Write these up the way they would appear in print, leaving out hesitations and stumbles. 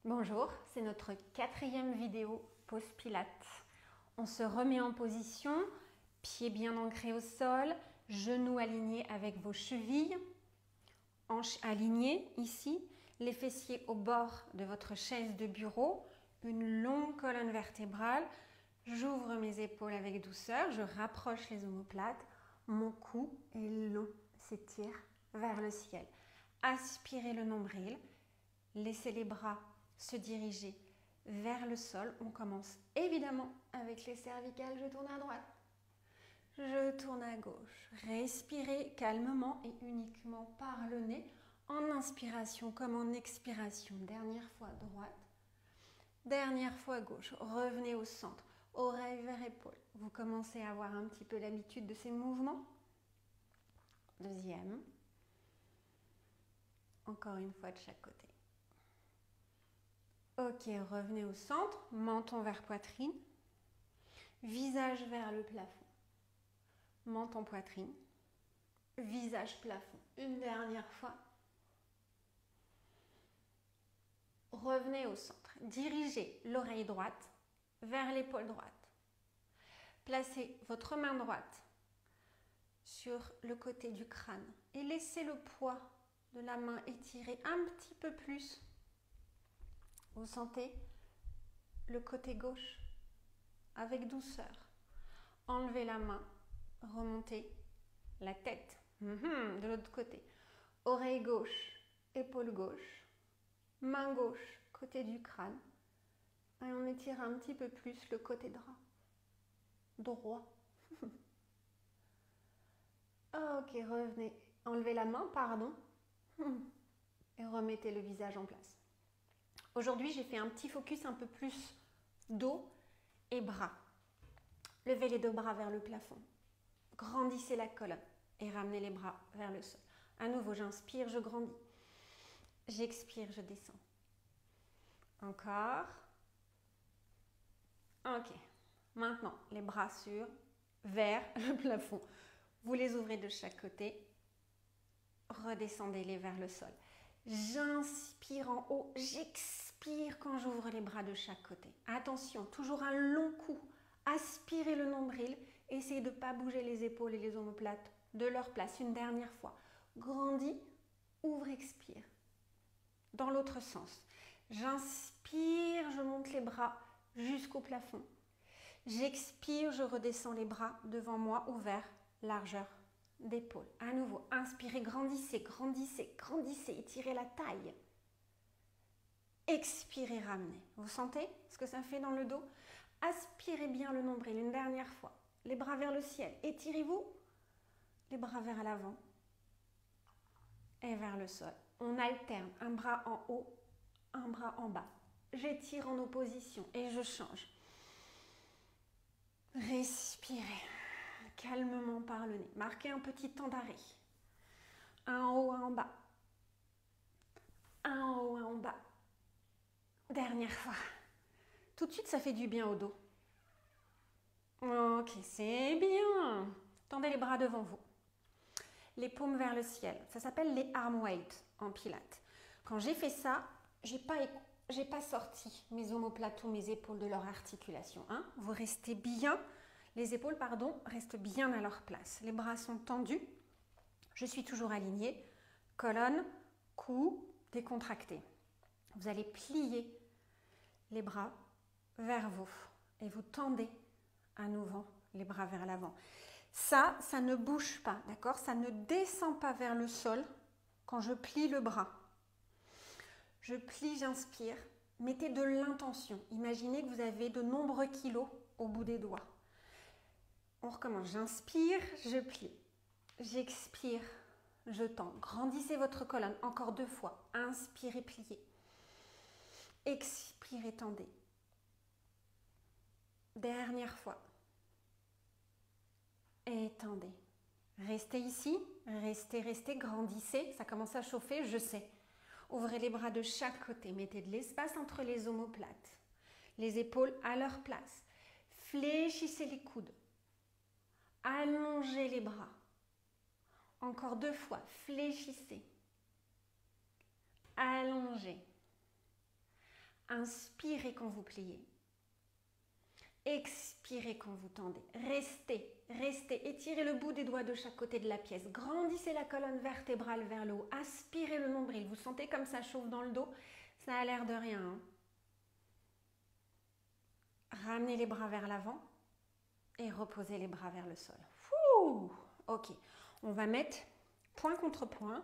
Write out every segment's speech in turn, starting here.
Bonjour, c'est notre 4e vidéo pause pilates. On se remet en position, pieds bien ancrés au sol, genoux alignés avec vos chevilles, hanches alignées ici, les fessiers au bord de votre chaise de bureau, une longue colonne vertébrale. J'ouvre mes épaules avec douceur, je rapproche les omoplates, mon cou est long, s'étire vers le ciel. Aspirez le nombril, laissez les bras se diriger vers le sol. On commence évidemment avec les cervicales. Je tourne à droite, je tourne à gauche. Respirez calmement et uniquement par le nez en inspiration comme en expiration. Dernière fois droite, dernière fois gauche. Revenez au centre, oreille vers épaule. Vous commencez à avoir un petit peu l'habitude de ces mouvements. Deuxième. Encore une fois de chaque côté. Ok, revenez au centre, menton vers poitrine, visage vers le plafond. Menton, poitrine, visage, plafond. Une dernière fois. Revenez au centre. Dirigez l'oreille droite vers l'épaule droite. Placez votre main droite sur le côté du crâne et laissez le poids de la main étirer un petit peu plus. Vous sentez le côté gauche avec douceur. Enlevez la main, remontez la tête de l'autre côté. Oreille gauche, épaule gauche, main gauche, côté du crâne. Et on étire un petit peu plus le côté droit. Ok, revenez. Enlevez la main, pardon. Et remettez le visage en place. Aujourd'hui, j'ai fait un petit focus un peu plus dos et bras. Levez les deux bras vers le plafond. Grandissez la colonne et ramenez les bras vers le sol. À nouveau, j'inspire, je grandis. J'expire, je descends. Encore. Ok. Maintenant, les bras vers le plafond. Vous les ouvrez de chaque côté. Redescendez-les vers le sol. J'inspire en haut, j'expire quand j'ouvre les bras de chaque côté. Attention, toujours un long coup. Aspirez le nombril. Essayez de ne pas bouger les épaules et les omoplates de leur place. Une dernière fois. Grandis, ouvre, expire. Dans l'autre sens. J'inspire, je monte les bras jusqu'au plafond. J'expire, je redescends les bras devant moi, ouverts, largeur d'épaule. À nouveau, inspirez, grandissez, grandissez, grandissez, étirez la taille. Expirez, ramenez. Vous sentez ce que ça fait dans le dos? Aspirez bien le nombril une dernière fois. Les bras vers le ciel. Étirez-vous. Les bras vers l'avant et vers le sol. On alterne un bras en haut, un bras en bas. J'étire en opposition et je change. Respirez calmement par le nez. Marquez un petit temps d'arrêt. Un en haut, un en bas. Un en haut, un en bas. Dernière fois. Tout de suite, ça fait du bien au dos. Ok, c'est bien. Tendez les bras devant vous. Les paumes vers le ciel. Ça s'appelle les arm weights en pilates. Quand j'ai fait ça, j'ai pas sorti mes omoplates ou mes épaules de leur articulation. Hein. Vous restez bien, les épaules, restent bien à leur place. Les bras sont tendus. Je suis toujours alignée. Colonne, cou, décontracté. Vous allez plier les bras vers vous et vous tendez à nouveau les bras vers l'avant. Ça ne bouge pas, d'accord? Ça ne descend pas vers le sol quand je plie le bras. Je plie, j'inspire. Mettez de l'intention. Imaginez que vous avez de nombreux kilos au bout des doigts. On recommence. J'inspire, je plie. J'expire, je tends. Grandissez votre colonne. Encore 2 fois. Inspirez, pliez. Expirez, tendez. Dernière fois. Étendez. Restez ici. Restez, grandissez. Ça commence à chauffer, je sais. Ouvrez les bras de chaque côté. Mettez de l'espace entre les omoplates. Les épaules à leur place. Fléchissez les coudes. Allongez les bras. Encore 2 fois. Fléchissez. Allongez. Inspirez quand vous pliez. Expirez quand vous tendez. Restez, restez. Étirez le bout des doigts de chaque côté de la pièce. Grandissez la colonne vertébrale vers le haut. Aspirez le nombril. Vous sentez comme ça chauffe dans le dos? Ça a l'air de rien. Hein? Ramenez les bras vers l'avant et reposez les bras vers le sol. Fouh! Ok. On va mettre point contre point,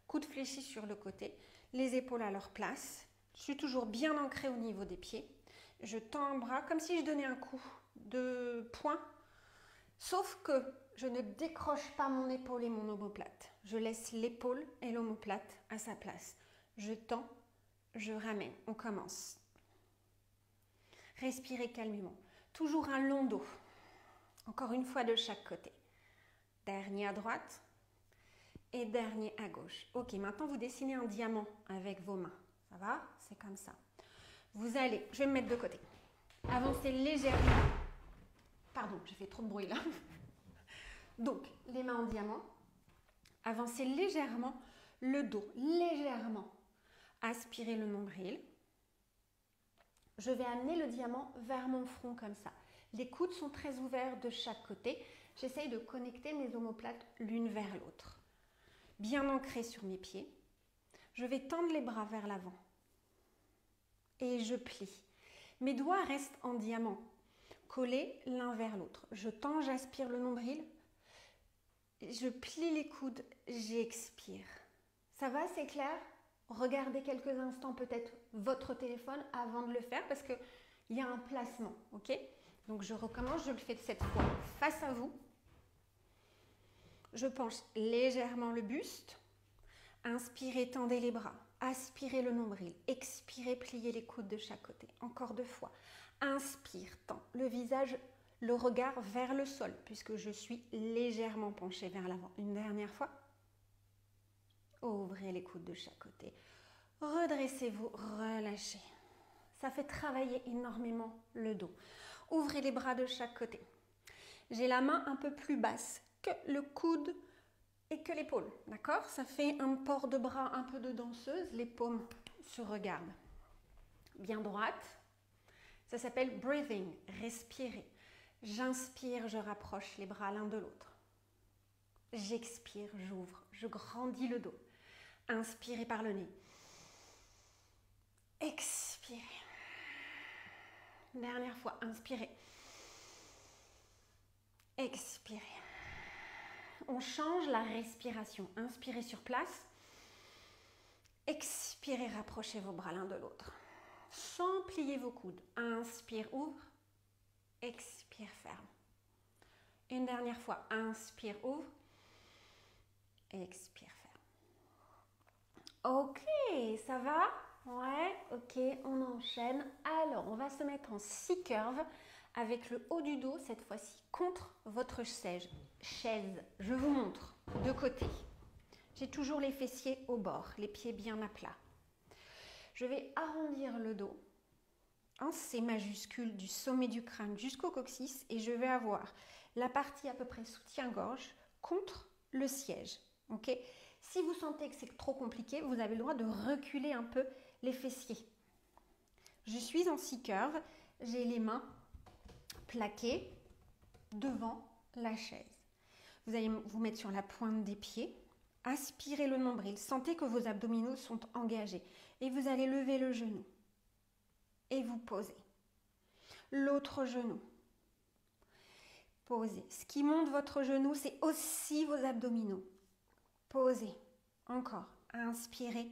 coude fléchi sur le côté, les épaules à leur place. Je suis toujours bien ancrée au niveau des pieds. Je tends un bras comme si je donnais un coup de poing, sauf que je ne décroche pas mon épaule et mon omoplate. Je laisse l'épaule et l'omoplate à sa place. Je tends, je ramène. On commence. Respirez calmement. Toujours un long dos. Encore une fois de chaque côté. Dernier à droite et dernier à gauche. Ok, maintenant vous dessinez un diamant avec vos mains. Ça va? C'est comme ça. Vous allez, je vais me mettre de côté. Avancez légèrement. Pardon, j'ai fait trop de bruit là. Donc, les mains en diamant. Avancez légèrement le dos, légèrement. Aspirez le nombril. Je vais amener le diamant vers mon front comme ça. Les coudes sont très ouverts de chaque côté. J'essaye de connecter mes omoplates l'une vers l'autre. Bien ancrée sur mes pieds. Je vais tendre les bras vers l'avant. Et je plie. Mes doigts restent en diamant, collés l'un vers l'autre. Je tends, j'aspire le nombril. Je plie les coudes, j'expire. Ça va, c'est clair? Regardez quelques instants peut-être votre téléphone avant de le faire parce qu'il y a un placement, ok? Donc je recommence, je le fais cette fois face à vous. Je penche légèrement le buste. Inspirez, tendez les bras. Aspirez le nombril. Expirez, pliez les coudes de chaque côté. Encore 2 fois. Inspire, tend le visage, le regard vers le sol puisque je suis légèrement penchée vers l'avant. Une dernière fois. Ouvrez les coudes de chaque côté. Redressez-vous, relâchez. Ça fait travailler énormément le dos. Ouvrez les bras de chaque côté. J'ai la main un peu plus basse que le coude et que l'épaule, d'accord? Ça fait un port de bras un peu de danseuse, les paumes se regardent. Bien droite, ça s'appelle breathing, respirer. J'inspire, je rapproche les bras l'un de l'autre. J'expire, j'ouvre, je grandis le dos. Inspirez par le nez. Expirez. Dernière fois, inspirez. Expirez. On change la respiration. Inspirez sur place. Expirez, rapprochez vos bras l'un de l'autre. Sans plier vos coudes. Inspire, ouvre. Expire, ferme. Une dernière fois. Inspire, ouvre. Expire, ferme. Ok, ça va? Ouais, ok, on enchaîne. Alors, on va se mettre en 6 curves avec le haut du dos, cette fois-ci, contre votre chaise. Je vous montre, de côté. J'ai toujours les fessiers au bord, les pieds bien à plat. Je vais arrondir le dos en C majuscule du sommet du crâne jusqu'au coccyx et je vais avoir la partie à peu près soutien-gorge contre le siège. Ok ? Si vous sentez que c'est trop compliqué, vous avez le droit de reculer un peu les fessiers. Je suis en 6 curves, j'ai les mains plaquées devant la chaise. Vous allez vous mettre sur la pointe des pieds, aspirez le nombril, sentez que vos abdominaux sont engagés et vous allez lever le genou et vous posez. L'autre genou, posez. Ce qui monte votre genou, c'est aussi vos abdominaux. Posez. Encore. Inspirez.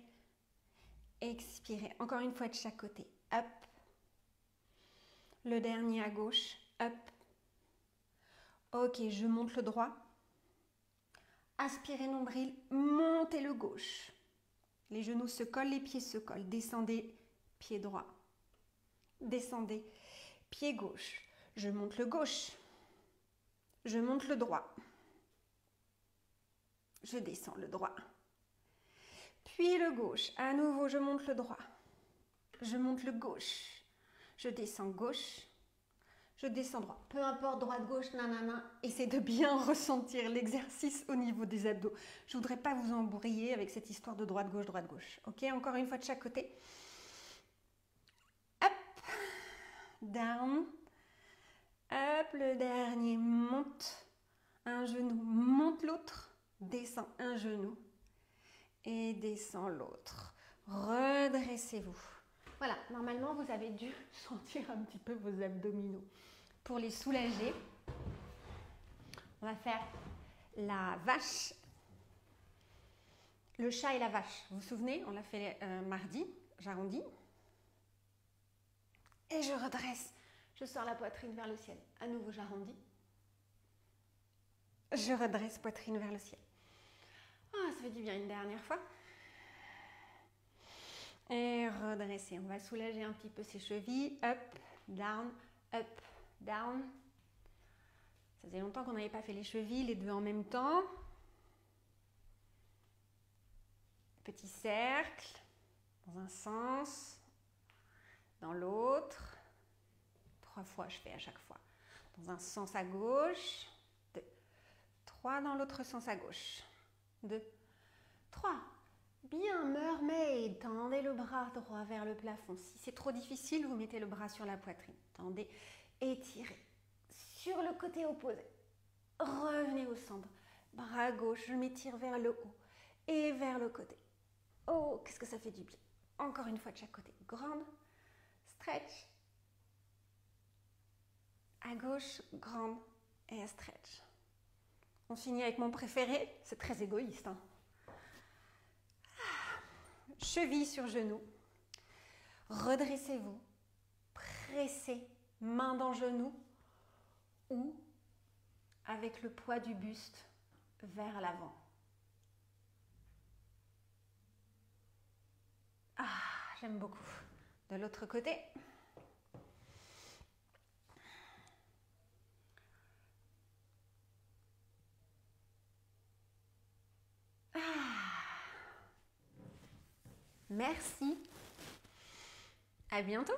Expirez. Encore une fois de chaque côté. Up. Le dernier à gauche. Up. Ok, je monte le droit. Aspirez nombril. Montez le gauche. Les genoux se collent, les pieds se collent. Descendez, pied droit. Descendez, pied gauche. Je monte le gauche. Je monte le droit. Je descends le droit. Puis le gauche. À nouveau, je monte le droit. Je monte le gauche. Je descends gauche. je descends droit. Peu importe droite-gauche, nanana, essayez de bien ressentir l'exercice au niveau des abdos. Je ne voudrais pas vous embrouiller avec cette histoire de droite-gauche, droite-gauche. Ok, encore une fois de chaque côté. Up, down, up, le dernier monte, un genou, monte l'autre, descend un genou et descend l'autre. Redressez-vous. Voilà, normalement, vous avez dû sentir un petit peu vos abdominaux. Pour les soulager, on va faire la vache, le chat et la vache. Vous vous souvenez, on l'a fait mardi, j'arrondis. Et je redresse, je sors la poitrine vers le ciel. À nouveau, j'arrondis. Je redresse poitrine vers le ciel. Ah, ça fait du bien une dernière fois. Et redresser. On va soulager un petit peu ses chevilles. Up, down, up, down. Ça faisait longtemps qu'on n'avait pas fait les chevilles, les deux en même temps. Petit cercle, dans un sens, dans l'autre. 3 fois, je fais à chaque fois. Dans un sens à gauche. 2, 3 dans l'autre sens à gauche. 2, 3. Bien, mermaid, tendez le bras droit vers le plafond. Si c'est trop difficile, vous mettez le bras sur la poitrine. Tendez, étirez. Sur le côté opposé, revenez au centre. Bras gauche, je m'étire vers le haut et vers le côté. Oh, qu'est-ce que ça fait du bien. Encore une fois de chaque côté. Grande, stretch. À gauche, grande et stretch. On finit avec mon préféré. C'est très égoïste, hein. Cheville sur genou, redressez-vous, pressez, main dans genou ou avec le poids du buste vers l'avant. Ah, j'aime beaucoup. De l'autre côté. Ah. Merci. À bientôt.